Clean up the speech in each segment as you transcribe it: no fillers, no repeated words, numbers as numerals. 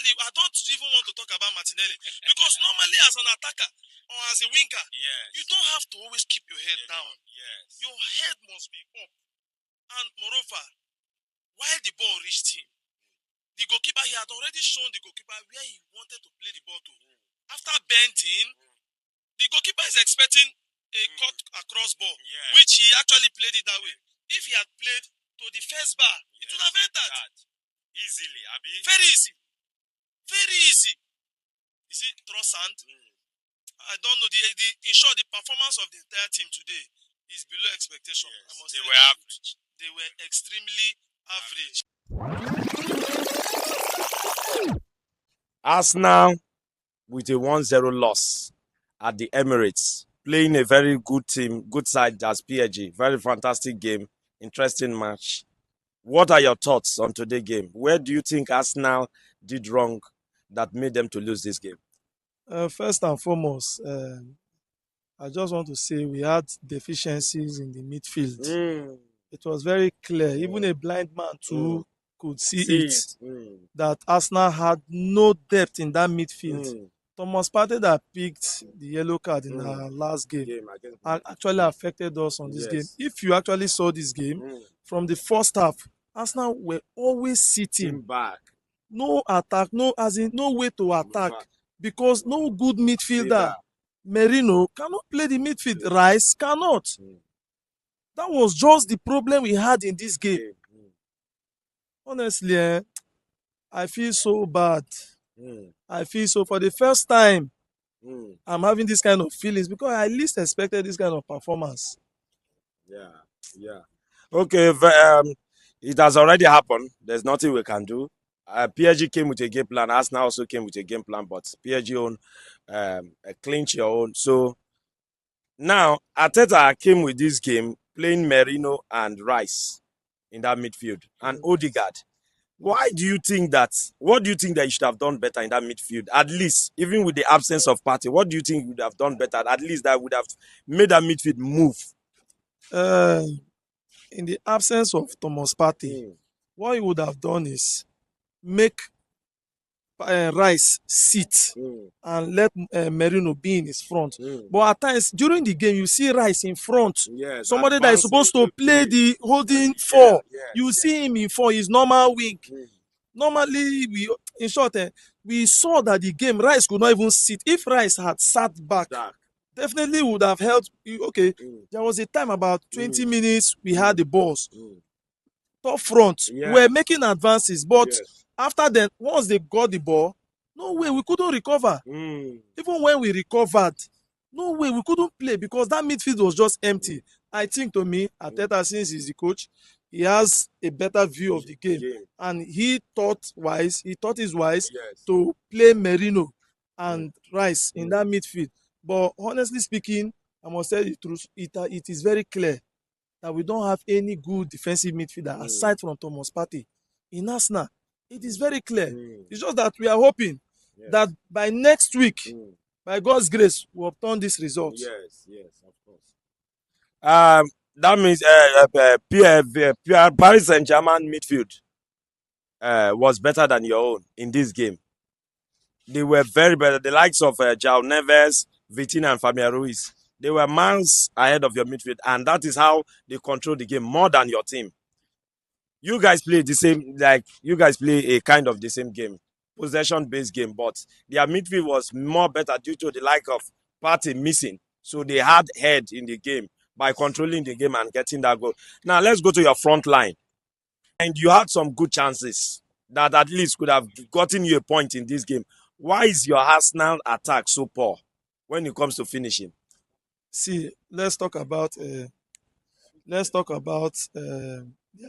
Martinelli, I don't even want to talk about Martinelli because normally as an attacker or as a winger, you don't have to always keep your head down. Your head must be up. And moreover, while the ball reached him, the goalkeeper, he had already shown the goalkeeper where he wanted to play the ball to. After bending, the goalkeeper is expecting a cut across ball, which he actually played it that way. If he had played to the first bar, it would have entered. Easily, Abi. Very easy. Very easy. You see, Trossard, I don't know, in short, the performance of the entire team today is below expectation. I must say were average. They were extremely average. Arsenal with a 1-0 loss at the Emirates, playing a very good team, good side as PSG. Very fantastic game, interesting match. What are your thoughts on today's game? Where do you think Arsenal did wrong that made them to lose this game? First and foremost, I just want to say we had deficiencies in the midfield. It was very clear. Even a blind man too could see it. That Arsenal had no depth in that midfield. Thomas Partey that picked the yellow card in our last game actually affected us on this game. If you actually saw this game, from the first half, Arsenal were always sitting back. No attack, no way to attack because no good midfielder. Merino cannot play the midfield. Rice cannot. That was just the problem we had in this game. Honestly, I feel so bad. I feel so for the first time. I'm having this kind of feelings because I least expected this kind of performance. Yeah. Okay, it has already happened. There's nothing we can do. PSG came with a game plan. Arsenal also came with a game plan, but PSG own clinch your own. So now Arteta came with this game playing Merino and Rice in that midfield and Odegaard. Why do you think that? What do you think that you should have done better in that midfield? At least, even with the absence of Partey, what do you think you would have done better? At least that would have made that midfield move. In the absence of Thomas Partey, what he would have done is make Rice sit and let Merino be in his front. But at times during the game, you see Rice in front. Somebody that is supposed to play the holding four. You see him in four, his normal wing. Normally, in short, we saw that the game, Rice could not even sit. If Rice had sat back, definitely would have helped. Okay, there was a time about 20 minutes we had the balls. Top front, we were making advances, but after then, once they got the ball, no way, we couldn't recover. Even when we recovered, no way, we couldn't play because that midfield was just empty. I think to me, Arteta, since he's the coach, he has a better view of the game. And he thought it's wise to play Merino and Rice in that midfield. But honestly speaking, I must tell you the truth, it is very clear that we don't have any good defensive midfielder aside from Thomas Partey in Arsenal. It is very clear. It's just that we are hoping that by next week, by God's grace, we'll obtain this result. Yes, of course. That means Paris Saint-Germain midfield was better than your own in this game. They were very better. The likes of João Neves, Vitinha, and Fabian Ruiz. They were miles ahead of your midfield, and that is how they control the game more than your team. You guys play the same, you guys play a kind of the same game, possession-based game, but their midfield was more better due to the lack of Partey missing. So they had head in the game by controlling the game and getting that goal. Now let's go to your front line. And you had some good chances that at least could have gotten you a point in this game. Why is your Arsenal attack so poor when it comes to finishing? See, let's talk about the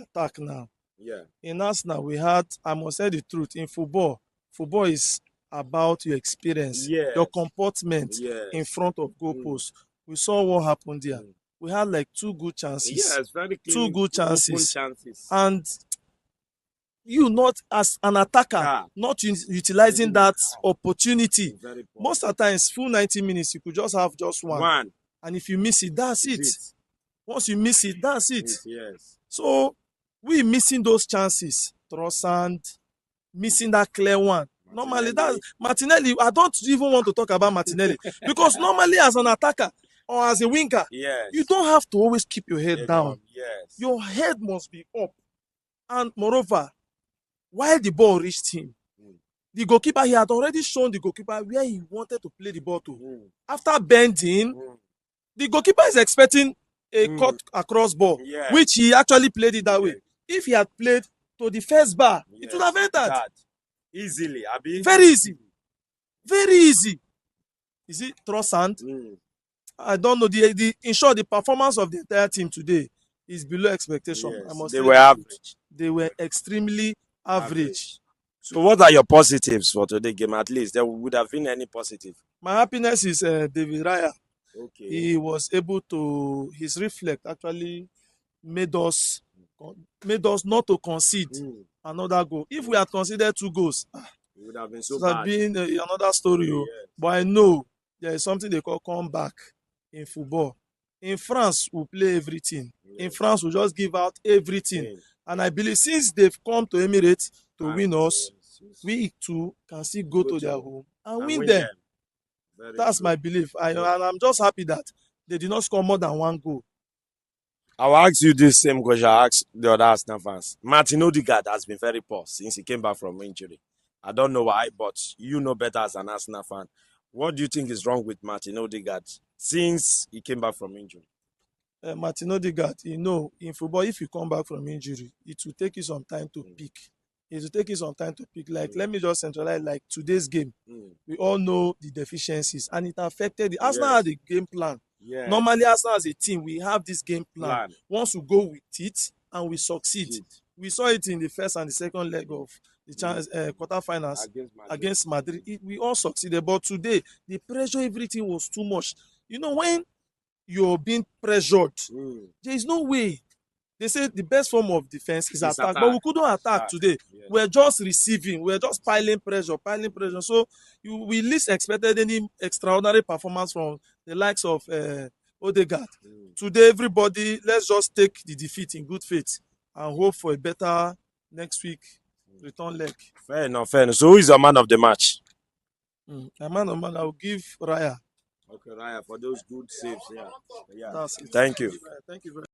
attack now. In Arsenal, we had, I must say the truth, in football is about your experience, your comportment in front of goalposts. We saw what happened there. We had like two good chances. Very clean, 2 good chances. chances. And you not as an attacker, not utilizing that opportunity. Most of the times, full 90 minutes, you could just have just one. And if you miss it, that's it. Once you miss it, that's it. So we missing those chances. Trossard missing that clear one. Normally, that's Martinelli. I don't even want to talk about Martinelli because normally, as an attacker or as a winger, you don't have to always keep your head down. Your head must be up. And moreover, while the ball reached him, the goalkeeper, he had already shown the goalkeeper where he wanted to play the ball to. After bending, the goalkeeper is expecting a cut across ball, which he actually played it that way. If he had played to the first bar, it would have entered. Easily, Abi. Very easy. Very easy. Is it Trossard? I don't know. In short, the performance of the entire team today is below expectation. Yes, I must they say were average. they were extremely average. So what are your positives for today's game? At least there would have been any positive. My happiness is David Raya. Okay. He was able to, his reflect actually made us not to concede another goal. If we had conceded 2 goals, it would have been it so would have bad. been another story. Yes. But I know there is something they call comeback in football. In France, we play everything. In France, we just give out everything. And I believe since they've come to Emirates to win us, we too can still go to their home and win them. That's my belief. And I'm just happy that they did not score more than 1 goal. I will ask you this same question I asked the other Arsenal fans. Martin Odegaard has been very poor since he came back from injury. I don't know why, but you know better as an Arsenal fan. What do you think is wrong with Martin Odegaard since he came back from injury? Martin Odegaard, in football, if you come back from injury, it will take you some time to pick. It will take you some time to pick. Like, let me just centralize, like today's game. We all know the deficiencies, and it affected the Arsenal had a game plan. Normally, Arsenal as a team, we have this game plan. Once we go with it and we succeed. We saw it in the first and the second leg of the quarterfinals against Madrid. We all succeeded, but today the pressure, everything was too much. When you're being pressured, there is no way. They say the best form of defense is attack, but we couldn't attack today. We're just receiving, we're just piling pressure. So we least expected any extraordinary performance from the likes of Odegaard. Today, everybody, let's just take the defeat in good faith and hope for a better next week return leg. Fair enough. So who is your man of the match? A man of man, I will give Raya. Okay, Raya, for those good saves. Yeah. That's it. Thank you. Thank you very much.